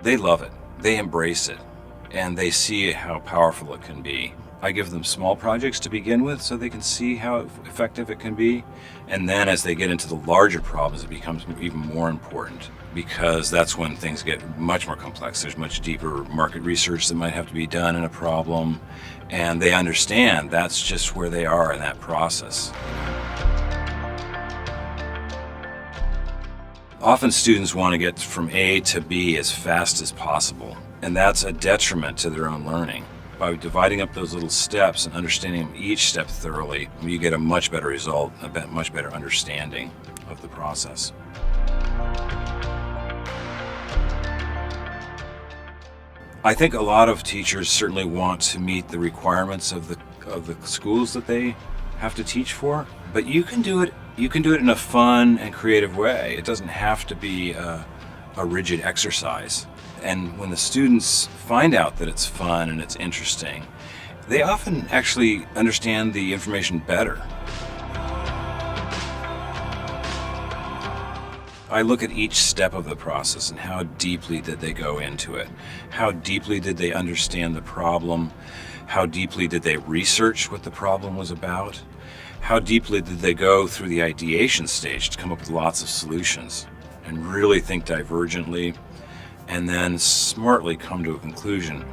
They love it, they embrace it, and they see how powerful it can be. I give them small projects to begin with so they can see how effective it can be. And then as they get into the larger problems, it becomes even more important, because that's when things get much more complex. There's much deeper market research that might have to be done in a problem, and they understand that's just where they are in that process. Often students want to get from A to B as fast as possible, and that's a detriment to their own learning. By dividing up those little steps and understanding each step thoroughly, you get a much better result, a much better understanding of the process. I think a lot of teachers certainly want to meet the requirements of the schools that they have to teach for, but you can do it in a fun and creative way. It doesn't have to be a rigid exercise. And when the students find out that it's fun and it's interesting, they often actually understand the information better. I look at each step of the process and how deeply did they go into it? How deeply did they understand the problem? How deeply did they research what the problem was about? How deeply did they go through the ideation stage to come up with lots of solutions and really think divergently, and then smartly come to a conclusion?